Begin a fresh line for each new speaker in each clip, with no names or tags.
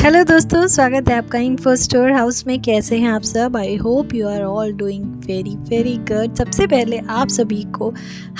Hello दोस्तों, स्वागत है आपका इन्फो स्टोर हाउस में। कैसे हैं आप सब? I hope you are all doing very very good. सबसे पहले आप सभी को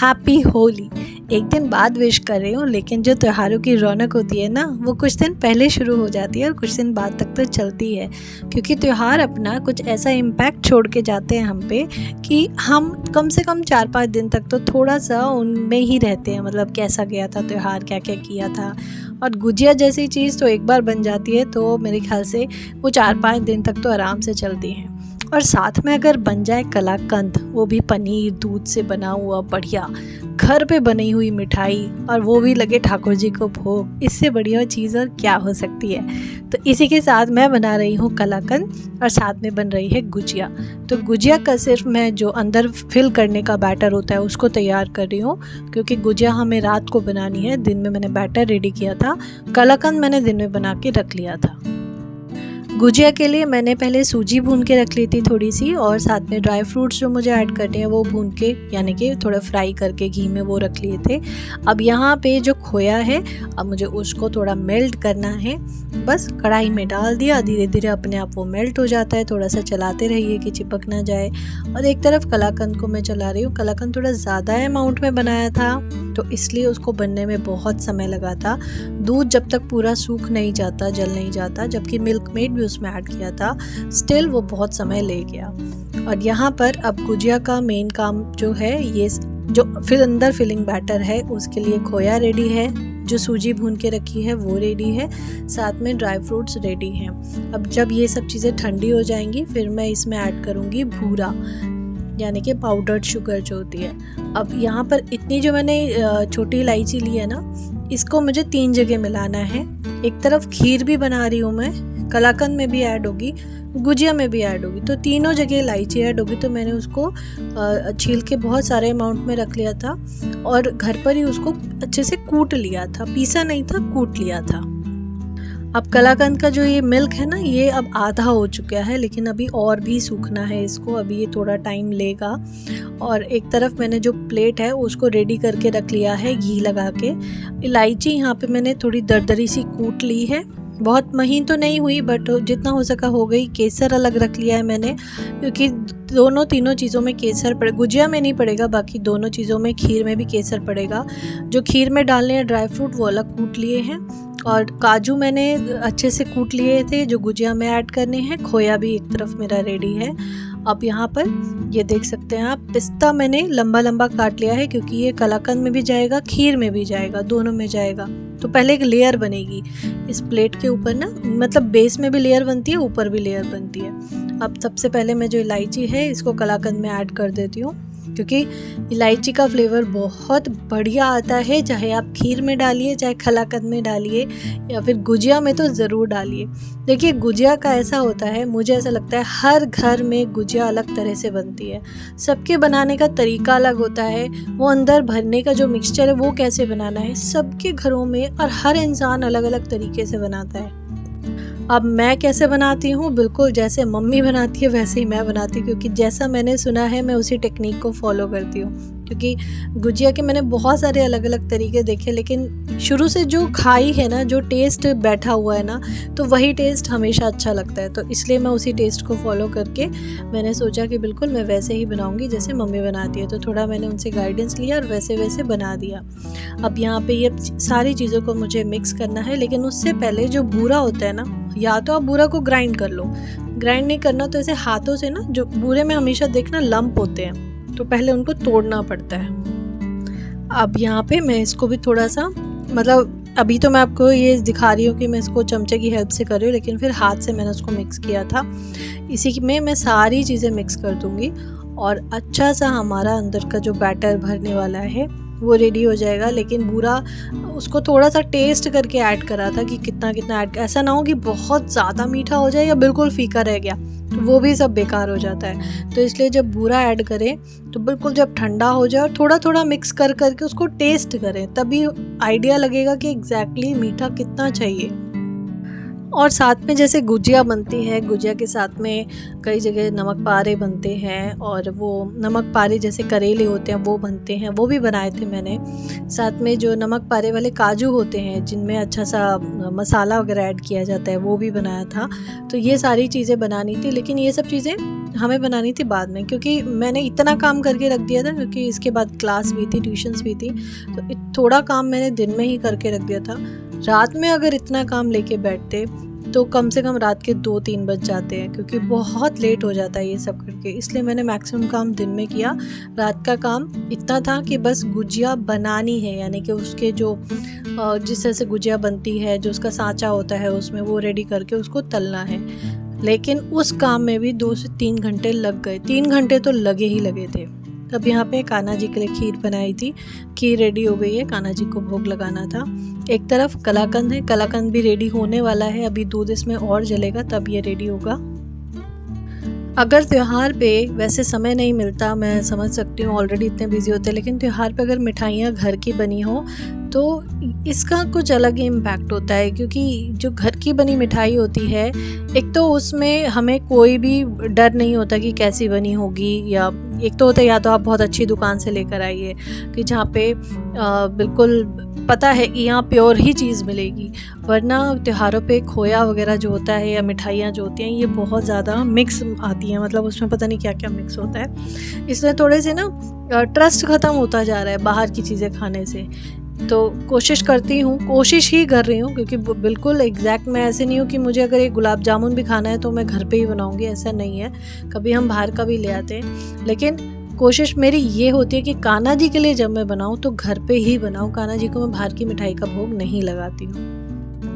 हैप्पी होली। एक दिन बाद विश कर रही हूँ, लेकिन जो त्योहारों की रौनक होती है ना, वो कुछ दिन पहले शुरू हो जाती है और कुछ दिन बाद तक तो चलती है, क्योंकि त्यौहार अपना कुछ ऐसा इम्पैक्ट छोड़ के जाते हैं हम पे कि हम कम से कम 4-5 दिन तक तो थोड़ा सा उनमें ही रहते हैं। मतलब कैसा गया था त्यौहार, क्या क्या किया था। और गुजिया जैसी चीज़ तो एक बार बन जाती है तो मेरे ख्याल से वो 4-5 दिन तक तो आराम से चलती हैं। और साथ में अगर बन जाए कलाकंद, वो भी पनीर दूध से बना हुआ बढ़िया, घर पे बनी हुई मिठाई, और वो भी लगे ठाकुर जी को भोग, इससे बढ़िया चीज़ और क्या हो सकती है। तो इसी के साथ मैं बना रही हूँ कलाकंद और साथ में बन रही है गुजिया। तो गुजिया का सिर्फ मैं जो अंदर फिल करने का बैटर होता है उसको तैयार कर रही हूँ, क्योंकि गुजिया हमें रात को बनानी है। दिन में मैंने बैटर रेडी किया था, कलाकंद मैंने दिन में बना के रख लिया था। गुजिया के लिए मैंने पहले सूजी भून के रख ली थी थोड़ी सी, और साथ में ड्राई फ्रूट्स जो मुझे ऐड करने हैं वो भून के, यानी कि थोड़ा फ्राई करके घी में वो रख लिए थे। अब यहाँ पे जो खोया है, अब मुझे उसको थोड़ा मेल्ट करना है। बस कढ़ाई में डाल दिया, धीरे धीरे अपने आप वो मेल्ट हो जाता है। थोड़ा सा चलाते रहिए कि चिपक ना जाए। और एक तरफ कलाकंद को मैं चला रही हूँ। कलाकंद थोड़ा ज़्यादा अमाउंट में बनाया था, तो इसलिए उसको बनने में बहुत समय लगा था। दूध जब तक पूरा सूख नहीं जाता, जल नहीं जाता, जबकि मिल्क मेड भी उसमें ऐड किया था, स्टिल वो बहुत समय ले गया। और यहाँ पर अब गुजिया का मेन काम जो है, ये जो फिर अंदर फिलिंग बैटर है उसके लिए खोया रेडी है, जो सूजी भून के रखी है वो रेडी है, साथ में ड्राई फ्रूट्स रेडी हैं। अब जब ये सब चीज़ें ठंडी हो जाएंगी, फिर मैं इसमें ऐड करूँगी भूरा, यानी कि पाउडर्ड शुगर जो होती है। अब यहाँ पर इतनी जो मैंने छोटी इलायची ली है ना, इसको मुझे 3 जगह मिलाना है। एक तरफ खीर भी बना रही हूँ मैं, कलाकंद में भी ऐड होगी, गुजिया में भी ऐड होगी, तो तीनों जगह इलायची ऐड होगी। तो मैंने उसको छील के बहुत सारे अमाउंट में रख लिया था और घर पर ही उसको अच्छे से कूट लिया था। पीसा नहीं था, कूट लिया था। अब कलाकंद का जो ये मिल्क है ना, ये अब आधा हो चुका है, लेकिन अभी और भी सूखना है इसको, अभी ये थोड़ा टाइम लेगा। और एक तरफ मैंने जो प्लेट है उसको रेडी करके रख लिया है घी लगा के। इलायची यहाँ पे मैंने थोड़ी दरदरी सी कूट ली है, बहुत महीन तो नहीं हुई, बट जितना हो सका हो गई। केसर अलग रख लिया है मैंने, क्योंकि तीनों चीज़ों में केसर पड़े, गुजिया में नहीं पड़ेगा, बाकी दोनों चीज़ों में, खीर में भी केसर पड़ेगा। जो खीर में डालने हैं ड्राई फ्रूट वो अलग कूट लिए हैं, और काजू मैंने अच्छे से कूट लिए थे जो गुजिया में ऐड करने हैं। खोया भी एक तरफ मेरा रेडी है। अब यहाँ पर ये देख सकते हैं आप, पिस्ता मैंने लंबा लंबा काट लिया है, क्योंकि ये कलाकंद में भी जाएगा, खीर में भी जाएगा, दोनों में जाएगा। तो पहले एक लेयर बनेगी इस प्लेट के ऊपर ना, मतलब बेस में भी लेयर बनती है, ऊपर भी लेयर बनती है। अब सबसे पहले मैं जो इलायची है इसको कलाकंद में ऐड कर देती हूँ, क्योंकि इलायची का फ्लेवर बहुत बढ़िया आता है, चाहे आप खीर में डालिए, चाहे कलाकंद में डालिए, या फिर गुजिया में तो ज़रूर डालिए। देखिए, गुजिया का ऐसा होता है, मुझे ऐसा लगता है हर घर में गुजिया अलग तरह से बनती है। सबके बनाने का तरीका अलग होता है, वो अंदर भरने का जो मिक्सचर है वो कैसे बनाना है, सबके घरों में, और हर इंसान अलग अलग तरीके से बनाता है। अब मैं कैसे बनाती हूँ, बिल्कुल जैसे मम्मी बनाती है वैसे ही मैं बनाती हूँ, क्योंकि जैसा मैंने सुना है मैं उसी टेक्निक को फॉलो करती हूँ। क्योंकि गुजिया के मैंने बहुत सारे अलग अलग तरीके देखे, लेकिन शुरू से जो खाई है ना, जो टेस्ट बैठा हुआ है ना, तो वही टेस्ट हमेशा अच्छा लगता है। तो इसलिए मैं उसी टेस्ट को फॉलो करके मैंने सोचा कि बिल्कुल मैं वैसे ही बनाऊँगी जैसे मम्मी बनाती है। तो थोड़ा मैंने उनसे गाइडेंस लिया और वैसे वैसे बना दिया। अब यहाँ पे ये सारी चीज़ों को मुझे मिक्स करना है, लेकिन उससे पहले जो बूरा होता है ना, या तो आप बूरा को ग्राइंड कर लो, ग्राइंड नहीं करना तो ऐसे हाथों से ना, जो बूरे में हमेशा देखना लंप होते हैं, तो पहले उनको तोड़ना पड़ता है। अब यहाँ पे मैं इसको भी थोड़ा सा, मतलब अभी तो मैं आपको ये दिखा रही हूँ कि मैं इसको चमचे की हेल्प से कर रही हूँ, लेकिन फिर हाथ से मैंने उसको मिक्स किया था। इसी में मैं सारी चीज़ें मिक्स कर दूँगी और अच्छा सा हमारा अंदर का जो बैटर भरने वाला है वो रेडी हो जाएगा। लेकिन बूरा उसको थोड़ा सा टेस्ट करके ऐड करा था कि कितना कितना ऐड, ऐसा ना हो कि बहुत ज़्यादा मीठा हो जाए या बिल्कुल फीका रह गया, तो वो भी सब बेकार हो जाता है। तो इसलिए जब बूरा ऐड करें तो बिल्कुल जब ठंडा हो जाए और थोड़ा थोड़ा मिक्स कर करके उसको टेस्ट करें, तभी आइडिया लगेगा कि एग्जैक्टली मीठा कितना चाहिए। और साथ में जैसे गुजिया बनती है, गुजिया के साथ में कई जगह नमक पारे बनते हैं, और वो नमक पारे जैसे करेले होते हैं वो बनते हैं, वो भी बनाए थे मैंने। साथ में जो नमक पारे वाले काजू होते हैं जिनमें अच्छा सा मसाला वगैरह ऐड किया जाता है, वो भी बनाया था। तो ये सारी चीज़ें बनानी थी, लेकिन ये सब चीज़ें हमें बनानी थी बाद में, क्योंकि मैंने इतना काम करके रख दिया था, क्योंकि इसके बाद क्लास भी थी, ट्यूशन्स भी थी, तो थोड़ा काम मैंने दिन में ही करके रख दिया था। रात में अगर इतना काम लेके बैठते तो कम से कम रात के 2-3 बज जाते हैं, क्योंकि बहुत लेट हो जाता है ये सब करके। इसलिए मैंने मैक्सिमम काम दिन में किया। रात का काम इतना था कि बस गुजिया बनानी है, यानी कि उसके जो जिस तरह से गुजिया बनती है, जो उसका सांचा होता है उसमें, वो रेडी करके उसको तलना है। लेकिन उस काम में भी 2 से 3 घंटे लग गए, 3 घंटे तो लगे ही लगे थे। तब यहाँ पे कान्हा जी के लिए खीर बनाई थी। खीर रेडी हो गई है, कान्हा जी को भोग लगाना था। एक तरफ कलाकंद है, कलाकंद भी रेडी होने वाला है, अभी दूध इसमें और जलेगा तब ये रेडी होगा। अगर त्यौहार पे वैसे समय नहीं मिलता, मैं समझ सकती हूँ, ऑलरेडी इतने बिजी होते हैं, लेकिन त्यौहार पे अगर मिठाइयाँ घर की बनी हो तो इसका कुछ अलग ही इम्पैक्ट होता है, क्योंकि जो घर की बनी मिठाई होती है, एक तो उसमें हमें कोई भी डर नहीं होता कि कैसी बनी होगी, या एक तो होता है या तो आप बहुत अच्छी दुकान से लेकर आइए कि जहाँ पे बिल्कुल पता है कि यहाँ प्योर ही चीज़ मिलेगी, वरना त्योहारों पे खोया वगैरह जो होता है या मिठाइयाँ जो होती हैं ये बहुत ज़्यादा मिक्स आती हैं, मतलब उसमें पता नहीं क्या क्या मिक्स होता है। इसलिए थोड़े से ना ट्रस्ट ख़त्म होता जा रहा है बाहर की चीज़ें खाने से। तो कोशिश करती हूँ, कोशिश ही कर रही हूँ, क्योंकि बिल्कुल एग्जैक्ट मैं ऐसे नहीं हूँ कि मुझे अगर एक गुलाब जामुन भी खाना है तो मैं घर पे ही बनाऊँगी, ऐसा नहीं है। कभी हम बाहर का भी ले आते हैं, लेकिन कोशिश मेरी ये होती है कि कान्हा जी के लिए जब मैं बनाऊँ तो घर पे ही बनाऊँ। कान्हा जी को मैं बाहर की मिठाई का भोग नहीं लगाती हूँ।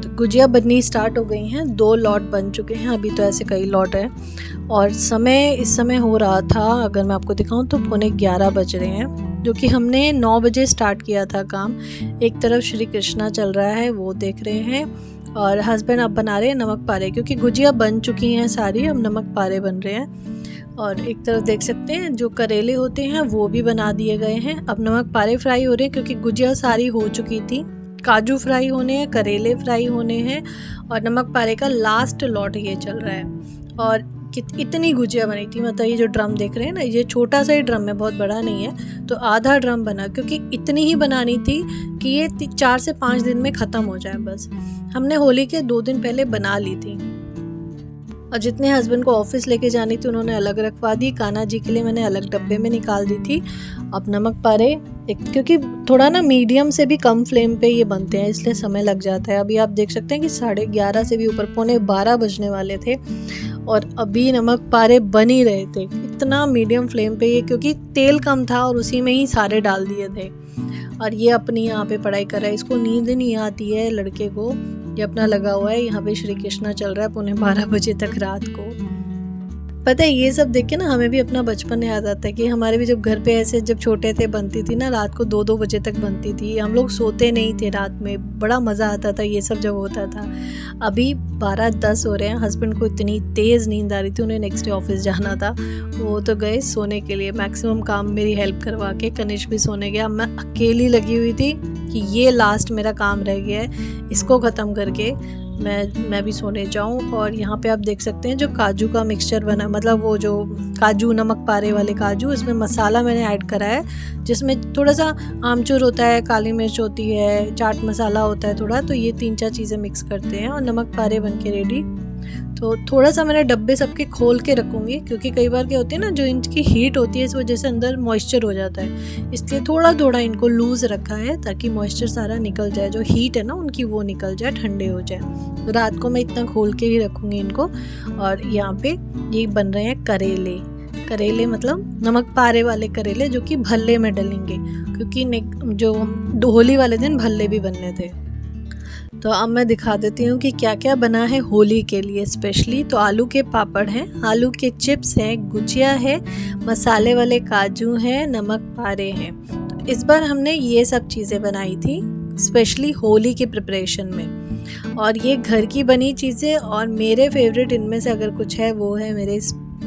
तो गुजिया बननी स्टार्ट हो गई हैं, 2 लॉट बन चुके हैं, अभी तो ऐसे कई लॉट हैं। और इस समय हो रहा था, अगर मैं आपको दिखाऊँ तो 11:15 बज रहे हैं, जो कि हमने 9 बजे स्टार्ट किया था काम। एक तरफ श्री कृष्णा चल रहा है, वो देख रहे हैं, और हस्बैंड अब बना रहे हैं नमक पारे, क्योंकि गुजिया बन चुकी हैं सारी, अब नमक पारे बन रहे हैं। और एक तरफ देख सकते हैं जो करेले होते हैं वो भी बना दिए गए हैं। अब नमक पारे फ्राई हो रहे हैं, क्योंकि गुजिया सारी हो चुकी थी। काजू फ्राई होने हैं, करेले फ्राई होने हैं, और नमक पारे का लास्ट लॉट ये चल रहा है। और इतनी गुजिया बनी थी, मतलब ये जो ड्रम देख रहे हैं ना, ये छोटा सा ही ड्रम है, बहुत बड़ा नहीं है, तो आधा ड्रम बना, क्योंकि इतनी ही बनानी थी कि ये 4 से 5 दिन में ख़त्म हो जाए बस। हमने होली के 2 दिन पहले बना ली थी, और जितने हस्बैंड को ऑफिस लेके जानी थी उन्होंने अलग रखवा दी। कान्हा जी के लिए मैंने अलग डब्बे में निकाल दी थी। अब नमक पारे क्योंकि थोड़ा ना मीडियम से भी कम फ्लेम पे ये बनते हैं, इसलिए समय लग जाता है। अभी आप देख सकते हैं कि 11:30 से भी ऊपर, 11:45 बजने वाले थे, और अभी नमक पारे बन ही रहे थे। इतना मीडियम फ्लेम पे ये, क्योंकि तेल कम था और उसी में ही सारे डाल दिए थे। और ये अपनी यहाँ पे पढ़ाई कर रहा है, इसको नींद नहीं आती है लड़के को, ये अपना लगा हुआ है। यहाँ पे श्री कृष्णा चल रहा है 11:15 बजे तक रात को। पता है ये सब देख के ना हमें भी अपना बचपन याद आता है कि हमारे भी जब घर पे ऐसे जब छोटे थे बनती थी ना, रात को 2-2 बजे तक बनती थी। हम लोग सोते नहीं थे रात में, बड़ा मज़ा आता था ये सब जब होता था। अभी 12-10 हो रहे हैं, हस्बैंड को इतनी तेज़ नींद आ रही थी, उन्हें नेक्स्ट डे ऑफिस जाना था, वो तो गए सोने के लिए। मैक्सिमम काम मेरी हेल्प करवा के कनिष्क भी सोने गया। मैं अकेली लगी हुई थी कि ये लास्ट मेरा काम रह गया है, इसको ख़त्म करके मैं भी सोने जाऊं। और यहाँ पे आप देख सकते हैं जो काजू का मिक्सचर बना, मतलब वो जो काजू नमक पारे वाले काजू, इसमें मसाला मैंने ऐड करा है, जिसमें थोड़ा सा आमचूर होता है, काली मिर्च होती है, चाट मसाला होता है थोड़ा, तो ये 3-4 चीज़ें मिक्स करते हैं और नमक पारे बन के रेडी। तो थोड़ा सा मैंने डब्बे सबके खोल के रखूँगी, क्योंकि कई बार क्या होती है ना, जो इनकी हीट होती है इस वजह से अंदर मॉइस्चर हो जाता है, इसलिए थोड़ा थोड़ा इनको लूज़ रखा है ताकि मॉइस्चर सारा निकल जाए, जो हीट है ना उनकी वो निकल जाए, ठंडे हो जाए। तो रात को मैं इतना खोल के ही रखूँगी इनको। और यहाँ पे ये बन रहे हैं करेले, मतलब नमक पारे वाले करेले, जो कि भल्ले में डलेंगे, क्योंकि जो होली वाले दिन भल्ले भी बनने थे। तो अब मैं दिखा देती हूँ कि क्या क्या बना है होली के लिए स्पेशली। तो आलू के पापड़ हैं, आलू के चिप्स हैं, गुजिया है, मसाले वाले काजू हैं, नमक पारे हैं। तो इस बार हमने ये सब चीज़ें बनाई थी स्पेशली होली के प्रिपरेशन में, और ये घर की बनी चीज़ें। और मेरे फेवरेट इनमें से अगर कुछ है वो है मेरे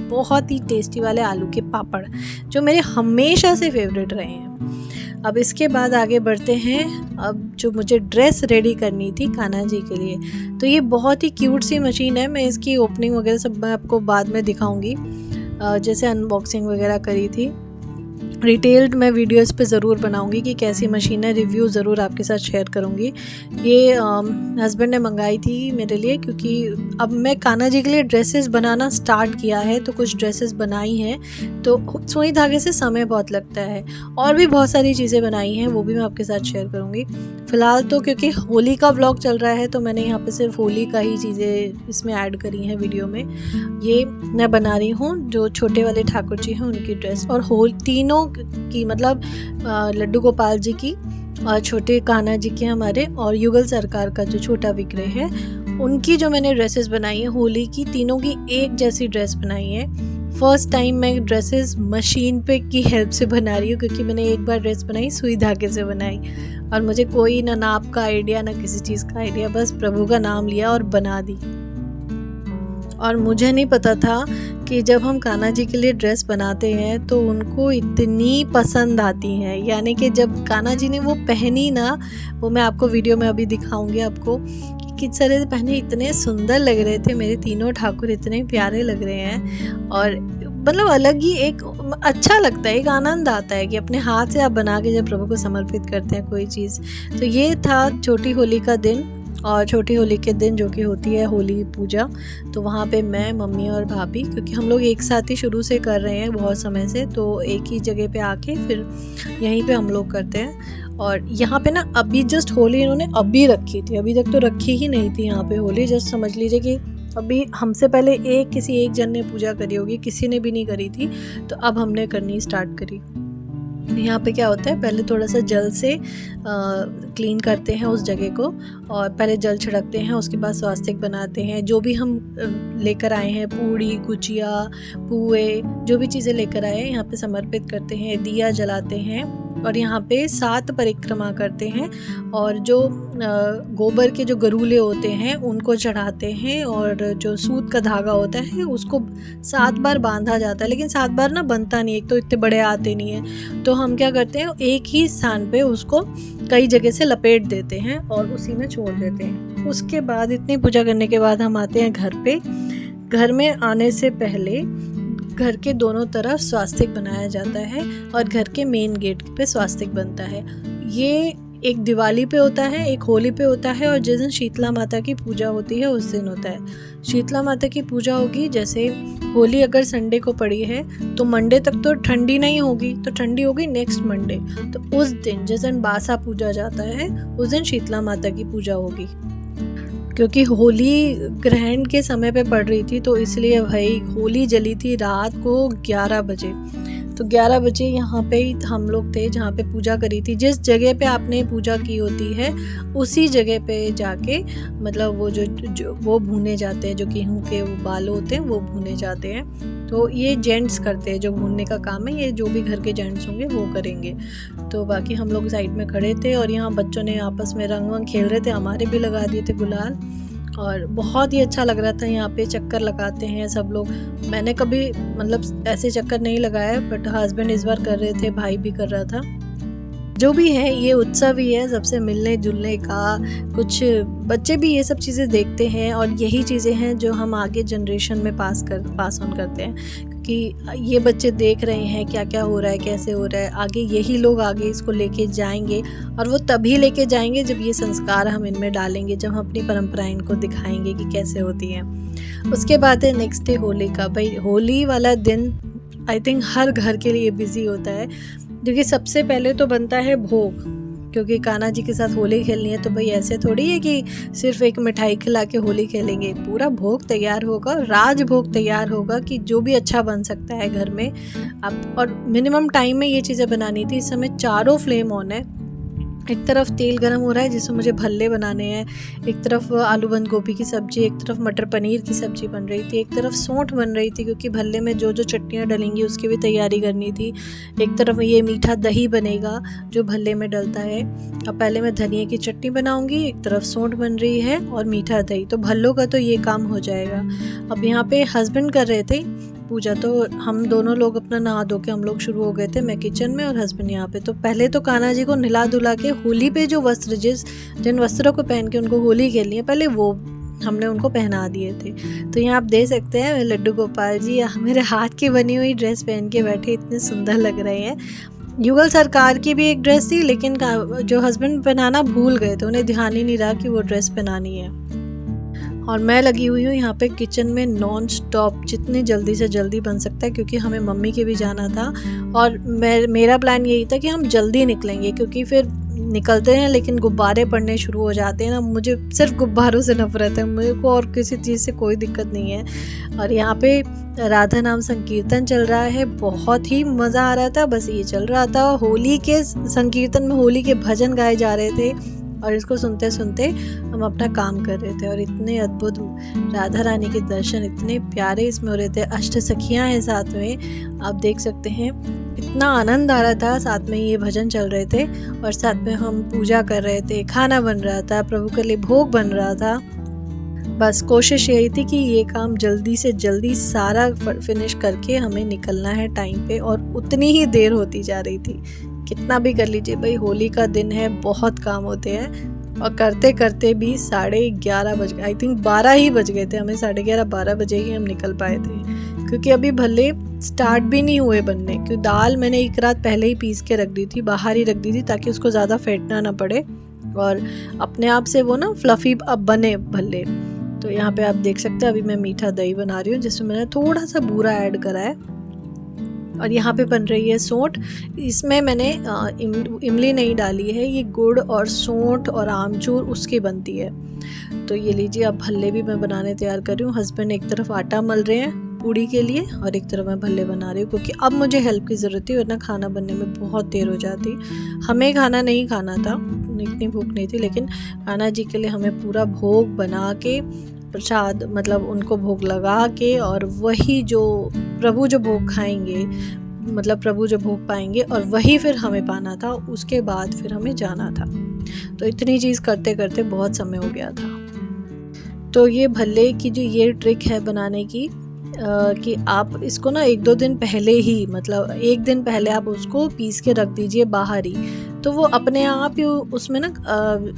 बहुत ही टेस्टी वाले आलू के पापड़, जो मेरे हमेशा से फेवरेट रहे हैं। अब इसके बाद आगे बढ़ते हैं। अब जो मुझे ड्रेस रेडी करनी थी कान्हा जी के लिए, तो ये बहुत ही क्यूट सी मशीन है। मैं इसकी ओपनिंग वगैरह सब मैं आपको बाद में दिखाऊंगी, जैसे अनबॉक्सिंग वगैरह करी थी। डिटेल्ड मैं वीडियोस पे ज़रूर बनाऊंगी कि कैसी मशीन है, रिव्यू ज़रूर आपके साथ शेयर करूंगी। ये हस्बैंड ने मंगाई थी मेरे लिए, क्योंकि अब मैं कान्हा जी के लिए ड्रेसेस बनाना स्टार्ट किया है, तो कुछ ड्रेसेस बनाई हैं, तो सुई धागे से समय बहुत लगता है। और भी बहुत सारी चीज़ें बनाई हैं, वो भी मैं आपके साथ शेयर करूँगी। फ़िलहाल तो क्योंकि होली का व्लॉग चल रहा है, तो मैंने यहाँ पे सिर्फ होली का ही चीज़ें इसमें ऐड करी हैं वीडियो में। ये मैं बना रही हूँ जो छोटे वाले ठाकुर जी हैं उनकी ड्रेस, और तीनों की मतलब लड्डू गोपाल जी की, और छोटे कान्हा जी के हमारे, और युगल सरकार का जो छोटा विग्रह है, उनकी जो मैंने ड्रेसेस बनाई हैं होली की, तीनों की एक जैसी ड्रेस बनाई है। फर्स्ट टाइम मैं ड्रेसेस मशीन पे की हेल्प से बना रही हूँ, क्योंकि मैंने एक बार ड्रेस बनाई सुई धागे से बनाई, और मुझे कोई ना नाप का आइडिया ना किसी चीज़ का आइडिया, बस प्रभु का नाम लिया और बना दी। और मुझे नहीं पता था कि जब हम कान्हा जी के लिए ड्रेस बनाते हैं तो उनको इतनी पसंद आती हैं। यानी कि जब कान्हा जी ने वो पहनी ना, वो मैं आपको वीडियो में अभी दिखाऊंगी आपको कि किस तरह से पहने, इतने सुंदर लग रहे थे मेरे तीनों ठाकुर, इतने प्यारे लग रहे हैं। और मतलब अलग ही एक अच्छा लगता है, एक आनंद आता है कि अपने हाथ से आप बना के जब प्रभु को समर्पित करते हैं कोई चीज़। तो ये था छोटी होली का दिन, और छोटी होली के दिन जो कि होती है होली पूजा, तो वहाँ पे मैं, मम्मी और भाभी, क्योंकि हम लोग एक साथ ही शुरू से कर रहे हैं बहुत समय से, तो एक ही जगह पे आके फिर यहीं पे हम लोग करते हैं। और यहाँ पे ना अभी जस्ट होली इन्होंने अभी रखी थी, अभी तक तो रखी ही नहीं थी यहाँ पे होली। जस्ट समझ लीजिए कि अभी हमसे पहले किसी एक जन ने पूजा करी होगी, किसी ने भी नहीं करी थी, तो अब हमने करनी स्टार्ट करी। यहाँ पे क्या होता है, पहले थोड़ा सा जल से क्लीन करते हैं उस जगह को, और पहले जल छिड़कते हैं, उसके बाद स्वास्तिक बनाते हैं। जो भी हम लेकर आए हैं, पूड़ी, गुजिया, पुए, जो भी चीज़ें लेकर आए हैं यहाँ पे समर्पित करते हैं, दिया जलाते हैं, और यहाँ पे 7 परिक्रमा करते हैं, और जो गोबर के जो गरूले होते हैं उनको चढ़ाते हैं, और जो सूत का धागा होता है उसको 7 बार बांधा जाता है। लेकिन 7 बार ना बनता नहीं, एक तो इतने बड़े आते नहीं हैं, तो हम क्या करते हैं, एक ही स्थान पे उसको कई जगह से लपेट देते हैं और उसी में छोड़ देते हैं। उसके बाद इतनी पूजा करने के बाद हम आते हैं घर पे। घर में आने से पहले घर के दोनों तरफ स्वास्तिक बनाया जाता है, और घर के मेन गेट पे स्वास्तिक बनता है। ये एक दिवाली पे होता है, एक होली पे होता है, और जिस दिन शीतला माता की पूजा होती है उस दिन होता है। शीतला माता की पूजा होगी, जैसे होली अगर संडे को पड़ी है तो मंडे तक तो ठंडी नहीं होगी, तो ठंडी होगी नेक्स्ट मंडे। तो उस दिन जिस दिन बासा पूजा जाता है उस दिन शीतला माता की पूजा होगी। क्योंकि होली ग्रहण के समय पे पड़ रही थी, तो इसलिए भाई होली जली थी रात को 11 बजे। तो 11 बजे यहाँ पे हम लोग थे जहाँ पे पूजा करी थी। जिस जगह पे आपने पूजा की होती है उसी जगह पे जाके, मतलब वो जो वो भूने जाते हैं, जो गेहूँ के वो बाल होते हैं वो भूने जाते हैं। तो ये जेंट्स करते हैं, जो भूनने का काम है ये जो भी घर के जेंट्स होंगे वो करेंगे। तो बाकी हम लोग साइड में खड़े थे, और यहाँ बच्चों ने आपस में रंग वंग खेल रहे थे, हमारे भी लगा दिए थे गुलाल, और बहुत ही अच्छा लग रहा था। यहाँ पे चक्कर लगाते हैं सब लोग। मैंने कभी मतलब ऐसे चक्कर नहीं लगाया, बट हस्बैंड इस बार कर रहे थे, भाई भी कर रहा था। जो भी है ये उत्सव ही है, सबसे मिलने जुलने का। कुछ बच्चे भी ये सब चीज़ें देखते हैं, और यही चीज़ें हैं जो हम आगे जनरेशन में पास ऑन करते हैं, क्योंकि ये बच्चे देख रहे हैं क्या क्या हो रहा है, कैसे हो रहा है। आगे यही लोग आगे इसको लेके जाएंगे, और वो तभी लेके जाएंगे जब ये संस्कार हम इनमें डालेंगे, जब हम अपनी परंपराएं इनको दिखाएंगे कि कैसे होती हैं। उसके बाद है नेक्स्ट डे होली का। भाई होली वाला दिन आई थिंक हर घर के लिए बिजी होता है, क्योंकि सबसे पहले तो बनता है भोग, क्योंकि कान्हा जी के साथ होली खेलनी है। तो भाई ऐसे थोड़ी है कि सिर्फ एक मिठाई खिला के होली खेलेंगे, पूरा भोग तैयार होगा, राज भोग तैयार होगा कि जो भी अच्छा बन सकता है घर में आप। और मिनिमम टाइम में ये चीज़ें बनानी थी। इस समय चारों फ्लेम ऑन है। एक तरफ तेल गरम हो रहा है जिसमें मुझे भल्ले बनाने हैं, एक तरफ आलू बंद गोभी की सब्ज़ी, एक तरफ मटर पनीर की सब्ज़ी बन रही थी, एक तरफ सौंठ बन रही थी क्योंकि भल्ले में जो जो चटनियाँ डलेंगी उसकी भी तैयारी करनी थी, एक तरफ ये मीठा दही बनेगा जो भल्ले में डलता है। अब पहले मैं धनिया की चटनी बनाऊंगी, एक तरफ सौंठ बन रही है और मीठा दही, तो भल्लों का तो ये काम हो जाएगा। अब यहाँ पे हस्बैंड कर रहे थे पूजा तो हम दोनों लोग अपना नहा धो के हम लोग शुरू हो गए थे, मैं किचन में और हस्बैंड यहाँ पे। तो पहले तो कान्हा जी को नहला धुला के होली पे जो वस्त्र जिन वस्त्रों को पहन के उनको होली खेलनी है पहले वो हमने उनको पहना दिए थे। तो यहाँ आप देख सकते हैं लड्डू गोपाल जी मेरे हाथ की बनी हुई ड्रेस पहन के बैठे, इतने सुंदर लग रहे हैं। युगल सरकार की भी एक ड्रेस थी, लेकिन जो हस्बैंड पहनाना भूल गए थे, उन्हें ध्यान ही नहीं रहा कि वो ड्रेस पहनानी है। और मैं लगी हुई हूँ यहाँ पे किचन में नॉन स्टॉप, जितनी जल्दी से जल्दी बन सकता है, क्योंकि हमें मम्मी के भी जाना था। और मेरा प्लान यही था कि हम जल्दी निकलेंगे, क्योंकि फिर निकलते हैं लेकिन गुब्बारे पड़ने शुरू हो जाते हैं ना। मुझे सिर्फ गुब्बारों से नफरत है, मुझे को और किसी चीज़ से कोई दिक्कत नहीं है। और यहाँ पे राधा नाम संकीर्तन चल रहा है, बहुत ही मज़ा आ रहा था। बस ये चल रहा था, होली के संकीर्तन में होली के भजन गाए जा रहे थे और इसको सुनते सुनते हम अपना काम कर रहे थे। और इतने अद्भुत राधा रानी के दर्शन इतने प्यारे इसमें हो रहे थे। अष्ट सखियाँ हैं साथ में, आप देख सकते हैं, इतना आनंद आ रहा था। साथ में ये भजन चल रहे थे और साथ में हम पूजा कर रहे थे, खाना बन रहा था, प्रभु के लिए भोग बन रहा था। बस कोशिश यही थी कि ये काम जल्दी से जल्दी सारा फिनिश करके हमें निकलना है टाइम पे, और उतनी ही देर होती जा रही थी। कितना भी कर लीजिए भाई, होली का दिन है, बहुत काम होते हैं। और करते करते भी 11:30 बज गए, आई थिंक 12 ही बज गए थे हमें, 11:30-12 बजे ही हम निकल पाए थे, क्योंकि अभी भले स्टार्ट भी नहीं हुए बनने। क्योंकि दाल मैंने एक रात पहले ही पीस के रख दी थी, बाहर ही रख दी थी, ताकि उसको ज़्यादा फेंटना ना पड़े और अपने आप से वो ना फ्लफ़ी अब बने भल्ले। तो यहाँ पे आप देख सकते हैं अभी मैं मीठा दही बना रही हूँ, जिसमें मैंने थोड़ा सा बूरा ऐड करा है। और यहाँ पे बन रही है सौंठ, इसमें मैंने इमली नहीं डाली है, ये गुड़ और सौंठ और आमचूर उसकी बनती है। तो ये लीजिए, अब भल्ले भी मैं बनाने तैयार कर रही हूँ। हस्बैंड एक तरफ आटा मल रहे हैं पूड़ी के लिए और एक तरफ मैं भल्ले बना रही हूँ, क्योंकि अब मुझे हेल्प की ज़रूरत थी, वरना खाना बनने में बहुत देर हो जाती। हमें खाना नहीं खाना था, इतनी भूख नहीं थी, लेकिन कान्हा जी के लिए हमें पूरा भोग बना के, प्रसाद मतलब उनको भोग लगा के, और वही जो प्रभु जो भोग खाएंगे, मतलब प्रभु जो भोग पाएंगे, और वही फिर हमें पाना था। उसके बाद फिर हमें जाना था। तो इतनी चीज़ करते करते बहुत समय हो गया था। तो ये भल्ले की जो ये ट्रिक है बनाने की, कि आप इसको ना 1-2 दिन पहले ही, मतलब 1 दिन पहले आप उसको पीस के रख दीजिए बाहर ही, तो वो अपने आप ही उसमें ना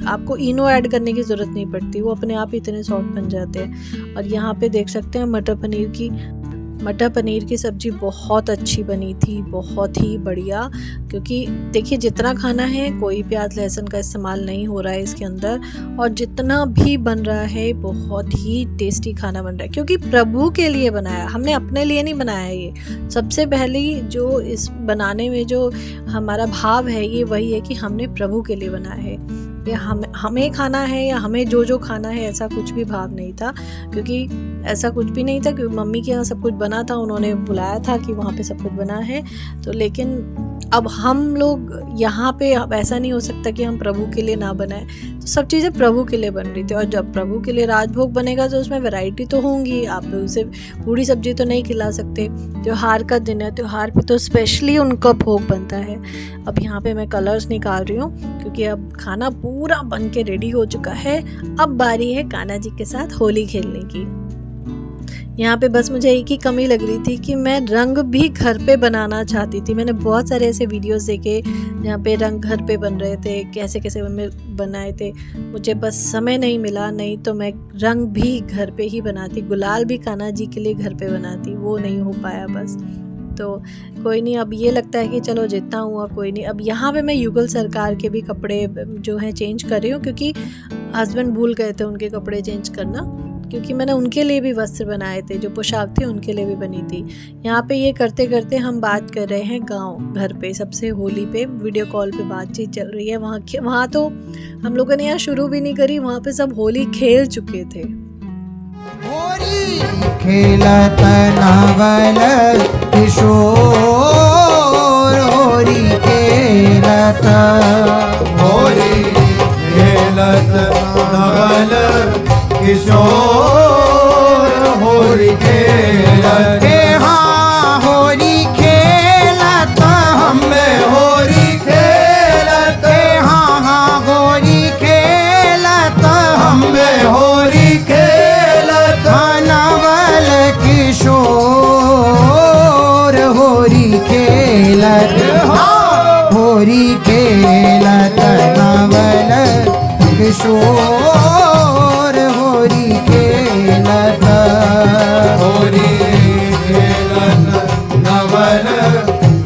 आपको इनो ऐड करने की ज़रूरत नहीं पड़ती, वो अपने आप ही इतने सॉफ्ट बन जाते हैं। और यहाँ पे देख सकते हैं मटर पनीर की सब्ज़ी बहुत अच्छी बनी थी, बहुत ही बढ़िया। क्योंकि देखिए, जितना खाना है, कोई प्याज लहसुन का इस्तेमाल नहीं हो रहा है इसके अंदर, और जितना भी बन रहा है बहुत ही टेस्टी खाना बन रहा है, क्योंकि प्रभु के लिए बनाया, हमने अपने लिए नहीं बनाया। ये सबसे पहले जो इस बनाने में जो हमारा भाव है, ये वही है कि हमने प्रभु के लिए बनाया है। या हमें खाना है या हमें जो खाना है, ऐसा कुछ भी भाव नहीं था। क्योंकि ऐसा कुछ भी नहीं था, क्योंकि मम्मी के यहाँ सब कुछ बना था, उन्होंने बुलाया था कि वहाँ पे सब कुछ बना है। तो लेकिन अब हम लोग यहाँ पे, अब ऐसा नहीं हो सकता कि हम प्रभु के लिए ना बनाए। तो सब चीज़ें प्रभु के लिए बन रही थी, और जब प्रभु के लिए राजभोग बनेगा तो उसमें वैरायटी तो होंगी, आप उसे पूरी सब्जी तो नहीं खिला सकते। त्योहार का दिन है, त्योहार पे तो स्पेशली उनका भोग बनता है। अब यहाँ पे मैं कलर्स निकाल रही हूँ, क्योंकि अब खाना पूरा बन के रेडी हो चुका है। अब बारी है कान्हा जी के साथ होली खेलने की। यहाँ पे बस मुझे एक ही कमी लग रही थी कि मैं रंग भी घर पे बनाना चाहती थी। मैंने बहुत सारे ऐसे वीडियोस देखे जहाँ पे रंग घर पे बन रहे थे, कैसे कैसे बनाए थे। मुझे बस समय नहीं मिला, नहीं तो मैं रंग भी घर पे ही बनाती, गुलाल भी कान्हा जी के लिए घर पे बनाती, वो नहीं हो पाया बस। तो कोई नहीं, अब ये लगता है कि चलो जितना हुआ कोई नहीं। अब यहाँ पे मैं युगल सरकार के भी कपड़े जो हैं चेंज कर रही हूँ, क्योंकि हस्बैंड भूल गए थे उनके कपड़े चेंज करना, क्योंकि मैंने उनके लिए भी वस्त्र बनाए थे, जो पोशाक थी उनके लिए भी बनी थी। यहाँ पे ये करते करते हम बात कर रहे हैं गांव, घर पे सबसे होली पे वीडियो कॉल पे बातचीत चल रही है। वहाँ तो हम लोगों ने यहाँ शुरू भी नहीं करी, वहाँ पे सब होली खेल चुके थे।
खेलत नवल किशोर होरी खेलत, होरी खेलत नवल किशोर होरी खेलत। हाँ होरी खेलत, हमें होरी खेलत। हाँ हाँ होरी खेलत, हमें होरी खेलत। नवल किशोर खेलत होरी खेलत नवल किशोर होरी खेलत
नवल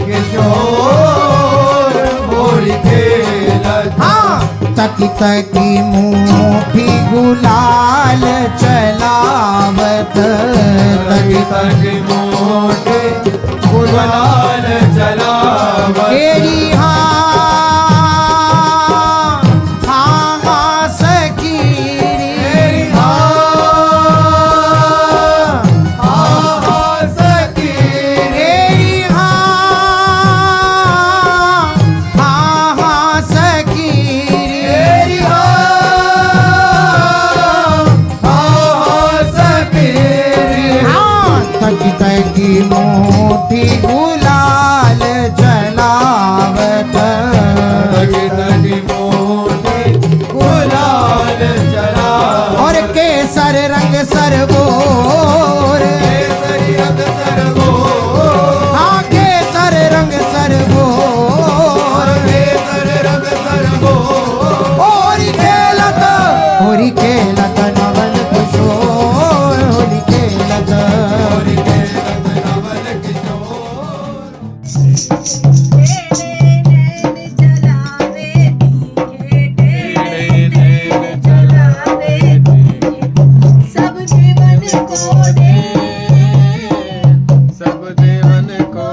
किशोर होरी खेलत
तकी तकी मुठी गुलाल चलावत तकी
तकी मोटे गुलाल चलावत
तेरी हाँ सखी रे
सखी
तेरी हाँ सखी रे
सखी
तकी तकी मोठी गुलाल जलावत
तकी तकी मोटे गुलाल चलावत
और केसर रंग सरगोर
केसरी रंग सरगोर
हाँ केसर रंग सरगोर
केसर रंग सरगोर
होरी खेलत नवल किशोर होरी खेलत
होरी खेलत नवल किशोर सब देवन को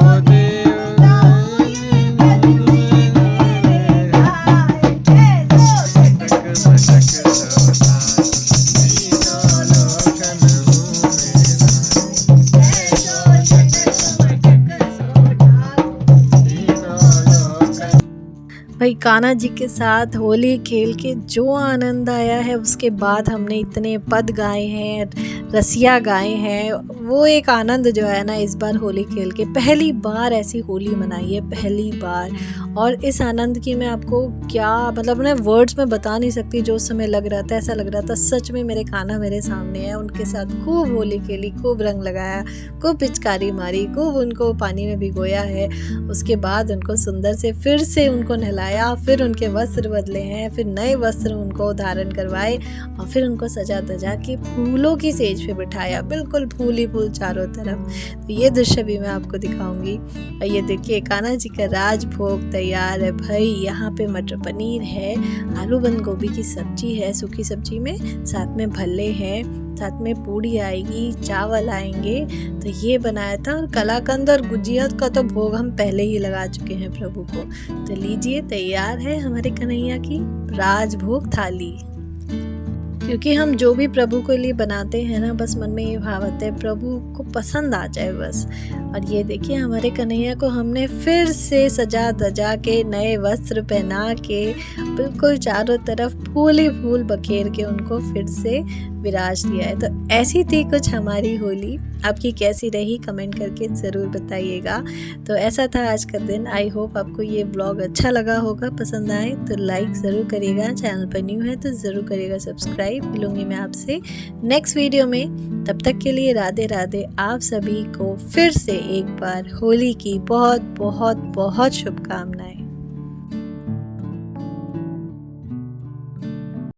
भाई कान्हा जी के साथ होली खेल के जो आनंद आया है, उसके बाद हमने इतने पद गाए हैं, रसिया गाए हैं, वो एक आनंद जो है ना इस बार होली खेल के पहली बार ऐसी होली मनाई है, पहली बार। और इस आनंद की मैं आपको क्या मतलब मैं वर्ड्स में बता नहीं सकती। जो उस समय लग रहा था, ऐसा लग रहा था सच में मेरे कान्हा मेरे सामने है। उनके साथ खूब होली खेली, खूब रंग लगाया, खूब पिचकारी मारी, खूब उनको पानी में भिगोया है। उसके बाद उनको सुंदर से फिर से उनको नहलाया, फिर उनके वस्त्र बदले हैं, फिर नए वस्त्र उनको धारण करवाए और फिर उनको सजा धजा के फूलों की सेज पे बिठाया, बिल्कुल फूल ही फूल चारों तरफ। तो ये दृश्य भी मैं आपको दिखाऊंगी। और ये देखिए कान्हा जी का राजभोग तैयार है भाई। यहाँ पे मटर पनीर है, आलू बंद गोभी की सब्जी है, सूखी सब्जी में, साथ में भल्ले हैं, साथ में पूड़ी आएगी, चावल आएंगे। तो ये बनाया था। और कलाकंद और गुजिया का तो भोग हम पहले ही लगा चुके हैं प्रभु को। तो लीजिए, तैयार है हमारे कन्हैया की राजभोग थाली। क्योंकि हम जो भी प्रभु के लिए बनाते हैं ना, बस मन में ये भाव आता है प्रभु को पसंद आ जाए बस। और ये देखिए हमारे कन्हैया को हमने फिर से सजा धजा के, नए वस्त्र पहना के, बिल्कुल चारों तरफ फूल ही फूल बखेर के उनको फिर से विराज दिया है। तो ऐसी थी कुछ हमारी होली। आपकी कैसी रही कमेंट करके ज़रूर बताइएगा। तो ऐसा था आज का दिन। आई होप आपको ये व्लॉग अच्छा लगा होगा, पसंद आए तो लाइक ज़रूर करिएगा, चैनल पर न्यू है तो ज़रूर करिएगा सब्सक्राइब। मिलूंगी मैं आपसे नेक्स्ट वीडियो में। तब तक के लिए राधे राधे। आप सभी को फिर से एक बार होली की बहुत बहुत बहुत शुभकामनाएं।